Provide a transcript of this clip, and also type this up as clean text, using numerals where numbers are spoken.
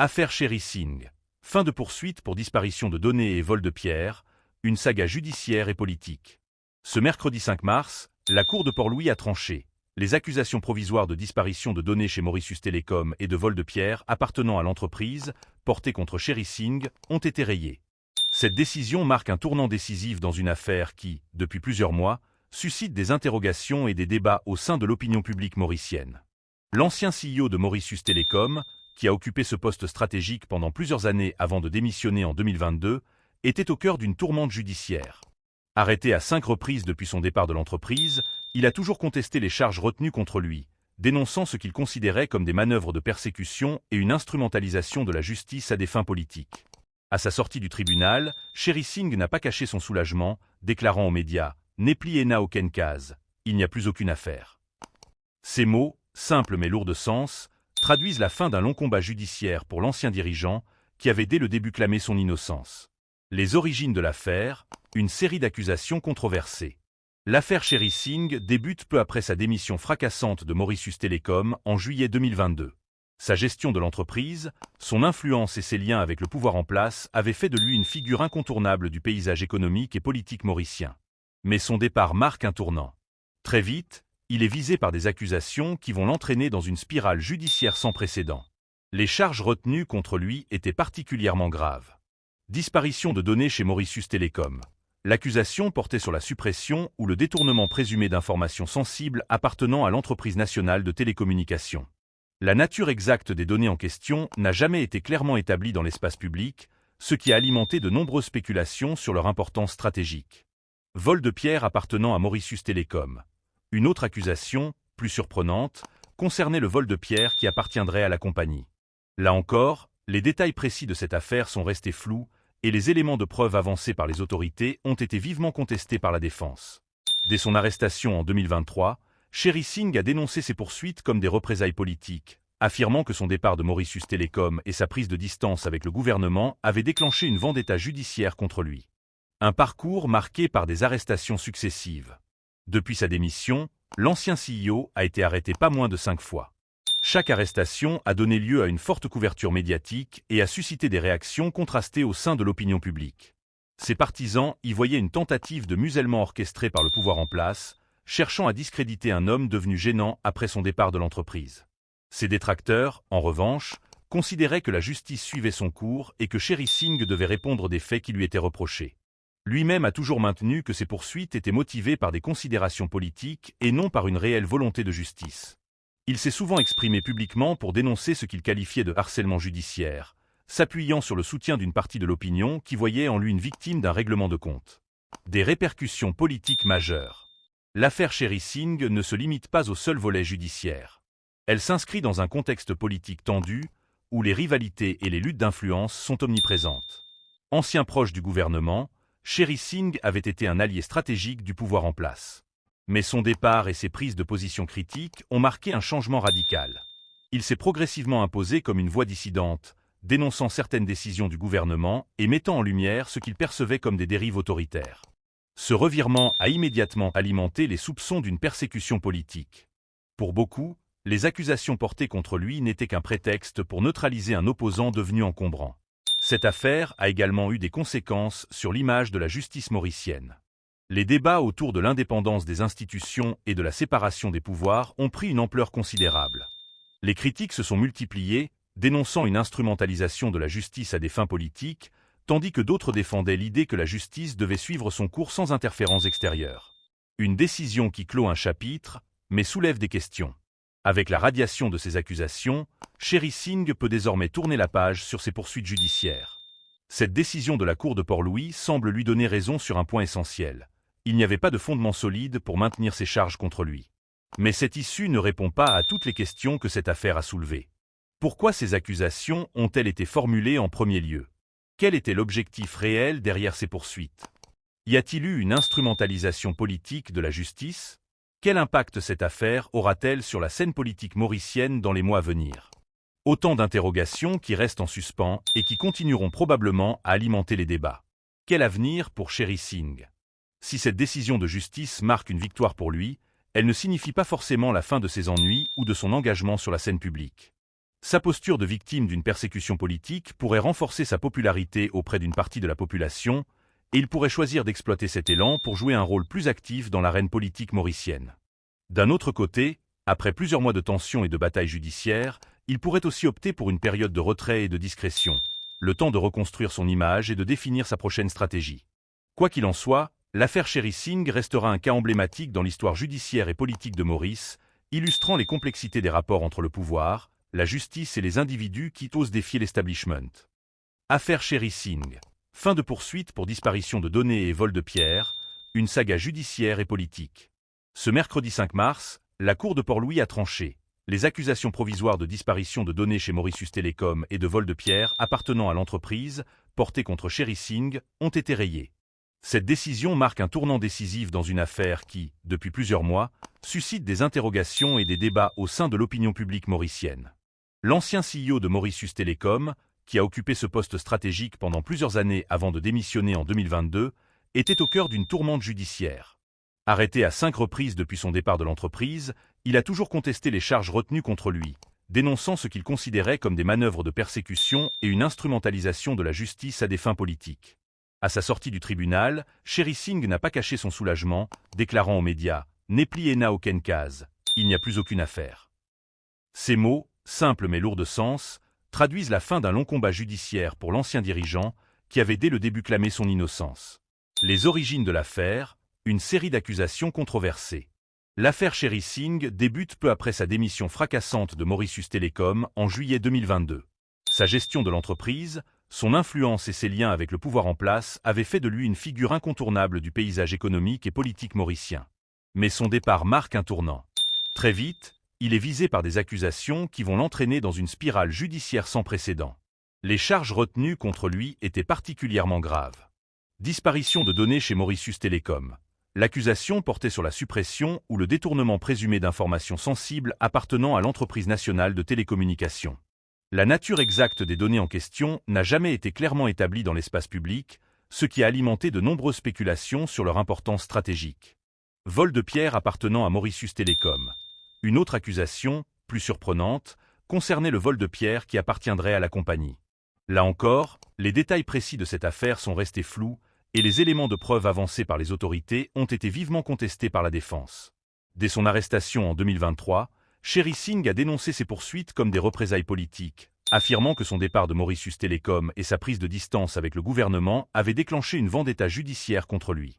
Affaire Sherry Singh. Fin de poursuite pour disparition de données et vol de pierres, une saga judiciaire et politique. Ce mercredi 5 mars, la Cour de Port-Louis a tranché. Les accusations provisoires de disparition de données chez Mauritius Telecom et de vol de pierres appartenant à l'entreprise, portées contre Sherry Singh, ont été rayées. Cette décision marque un tournant décisif dans une affaire qui, depuis plusieurs mois, suscite des interrogations et des débats au sein de l'opinion publique mauricienne. L'ancien CEO de Mauritius Telecom, qui a occupé ce poste stratégique pendant plusieurs années avant de démissionner en 2022, était au cœur d'une tourmente judiciaire. Arrêté à 5 reprises depuis son départ de l'entreprise, il a toujours contesté les charges retenues contre lui, dénonçant ce qu'il considérait comme des manœuvres de persécution et une instrumentalisation de la justice à des fins politiques. À sa sortie du tribunal, Sherry Singh n'a pas caché son soulagement, déclarant aux médias « N'est plié n'a aucune case, il n'y a plus aucune affaire ». Ces mots, simples mais lourds de sens, traduisent la fin d'un long combat judiciaire pour l'ancien dirigeant, qui avait dès le début clamé son innocence. Les origines de l'affaire, une série d'accusations controversées. L'affaire Sherry Singh débute peu après sa démission fracassante de Mauritius Telecom en juillet 2022. Sa gestion de l'entreprise, son influence et ses liens avec le pouvoir en place avaient fait de lui une figure incontournable du paysage économique et politique mauricien. Mais son départ marque un tournant. Très vite, il est visé par des accusations qui vont l'entraîner dans une spirale judiciaire sans précédent. Les charges retenues contre lui étaient particulièrement graves. Disparition de données chez Mauritius Telecom. L'accusation portait sur la suppression ou le détournement présumé d'informations sensibles appartenant à l'entreprise nationale de télécommunications. La nature exacte des données en question n'a jamais été clairement établie dans l'espace public, ce qui a alimenté de nombreuses spéculations sur leur importance stratégique. Vol de pierres appartenant à Mauritius Telecom. Une autre accusation, plus surprenante, concernait le vol de pierres qui appartiendrait à la compagnie. Là encore, les détails précis de cette affaire sont restés flous, et les éléments de preuve avancés par les autorités ont été vivement contestés par la défense. Dès son arrestation en 2023, Sherry Singh a dénoncé ces poursuites comme des représailles politiques, affirmant que son départ de Mauritius Telecom et sa prise de distance avec le gouvernement avaient déclenché une vendetta judiciaire contre lui. Un parcours marqué par des arrestations successives. Depuis sa démission, l'ancien CEO a été arrêté pas moins de 5 fois. Chaque arrestation a donné lieu à une forte couverture médiatique et a suscité des réactions contrastées au sein de l'opinion publique. Ses partisans y voyaient une tentative de musellement orchestrée par le pouvoir en place, cherchant à discréditer un homme devenu gênant après son départ de l'entreprise. Ses détracteurs, en revanche, considéraient que la justice suivait son cours et que Sherry Singh devait répondre des faits qui lui étaient reprochés. Lui-même a toujours maintenu que ces poursuites étaient motivées par des considérations politiques et non par une réelle volonté de justice. Il s'est souvent exprimé publiquement pour dénoncer ce qu'il qualifiait de harcèlement judiciaire, s'appuyant sur le soutien d'une partie de l'opinion qui voyait en lui une victime d'un règlement de compte. Des répercussions politiques majeures. L'affaire Sherry Singh ne se limite pas au seul volet judiciaire. Elle s'inscrit dans un contexte politique tendu, où les rivalités et les luttes d'influence sont omniprésentes. Ancien proche du gouvernement, Sherry Singh avait été un allié stratégique du pouvoir en place. Mais son départ et ses prises de position critiques ont marqué un changement radical. Il s'est progressivement imposé comme une voix dissidente, dénonçant certaines décisions du gouvernement et mettant en lumière ce qu'il percevait comme des dérives autoritaires. Ce revirement a immédiatement alimenté les soupçons d'une persécution politique. Pour beaucoup, les accusations portées contre lui n'étaient qu'un prétexte pour neutraliser un opposant devenu encombrant. Cette affaire a également eu des conséquences sur l'image de la justice mauricienne. Les débats autour de l'indépendance des institutions et de la séparation des pouvoirs ont pris une ampleur considérable. Les critiques se sont multipliées, dénonçant une instrumentalisation de la justice à des fins politiques, tandis que d'autres défendaient l'idée que la justice devait suivre son cours sans interférence extérieure. Une décision qui clôt un chapitre, mais soulève des questions. Avec la radiation de ces accusations, Sherry Singh peut désormais tourner la page sur ses poursuites judiciaires. Cette décision de la Cour de Port-Louis semble lui donner raison sur un point essentiel. Il n'y avait pas de fondement solide pour maintenir ces charges contre lui. Mais cette issue ne répond pas à toutes les questions que cette affaire a soulevées. Pourquoi ces accusations ont-elles été formulées en premier lieu? Quel était l'objectif réel derrière ces poursuites? Y a-t-il eu une instrumentalisation politique de la justice? Quel impact cette affaire aura-t-elle sur la scène politique mauricienne dans les mois à venir? Autant d'interrogations qui restent en suspens et qui continueront probablement à alimenter les débats. Quel avenir pour Sherry Singh? Si cette décision de justice marque une victoire pour lui, elle ne signifie pas forcément la fin de ses ennuis ou de son engagement sur la scène publique. Sa posture de victime d'une persécution politique pourrait renforcer sa popularité auprès d'une partie de la population, et il pourrait choisir d'exploiter cet élan pour jouer un rôle plus actif dans l'arène politique mauricienne. D'un autre côté, après plusieurs mois de tensions et de batailles judiciaires, il pourrait aussi opter pour une période de retrait et de discrétion, le temps de reconstruire son image et de définir sa prochaine stratégie. Quoi qu'il en soit, l'affaire Sherry Singh restera un cas emblématique dans l'histoire judiciaire et politique de Maurice, illustrant les complexités des rapports entre le pouvoir, la justice et les individus qui osent défier l'establishment. Affaire Sherry Singh. Fin de poursuite pour disparition de données et vol de pierres, une saga judiciaire et politique. Ce mercredi 5 mars, la Cour de Port-Louis a tranché. Les accusations provisoires de disparition de données chez Mauritius Telecom et de vol de pierres appartenant à l'entreprise, portées contre Sherry Singh, ont été rayées. Cette décision marque un tournant décisif dans une affaire qui, depuis plusieurs mois, suscite des interrogations et des débats au sein de l'opinion publique mauricienne. L'ancien CEO de Mauritius Telecom, qui a occupé ce poste stratégique pendant plusieurs années avant de démissionner en 2022, était au cœur d'une tourmente judiciaire. Arrêté à 5 reprises depuis son départ de l'entreprise, il a toujours contesté les charges retenues contre lui, dénonçant ce qu'il considérait comme des manœuvres de persécution et une instrumentalisation de la justice à des fins politiques. À sa sortie du tribunal, Sherry Singh n'a pas caché son soulagement, déclarant aux médias « N'est plié n'a aucune case, il n'y a plus aucune affaire ». Ces mots, simples mais lourds de sens, traduisent la fin d'un long combat judiciaire pour l'ancien dirigeant qui avait dès le début clamé son innocence. Les origines de l'affaire, une série d'accusations controversées. L'affaire Sherry Singh débute peu après sa démission fracassante de Mauritius Telecom en juillet 2022. Sa gestion de l'entreprise, son influence et ses liens avec le pouvoir en place avaient fait de lui une figure incontournable du paysage économique et politique mauricien. Mais son départ marque un tournant. Très vite, il est visé par des accusations qui vont l'entraîner dans une spirale judiciaire sans précédent. Les charges retenues contre lui étaient particulièrement graves. Disparition de données chez Mauritius Telecom. L'accusation portait sur la suppression ou le détournement présumé d'informations sensibles appartenant à l'entreprise nationale de télécommunications. La nature exacte des données en question n'a jamais été clairement établie dans l'espace public, ce qui a alimenté de nombreuses spéculations sur leur importance stratégique. Vol de pierres appartenant à Mauritius Telecom. Une autre accusation, plus surprenante, concernait le vol de pierres qui appartiendrait à la compagnie. Là encore, les détails précis de cette affaire sont restés flous, et les éléments de preuve avancés par les autorités ont été vivement contestés par la défense. Dès son arrestation en 2023, Sherry Singh a dénoncé ces poursuites comme des représailles politiques, affirmant que son départ de Mauritius Telecom et sa prise de distance avec le gouvernement avaient déclenché une vendetta judiciaire contre lui.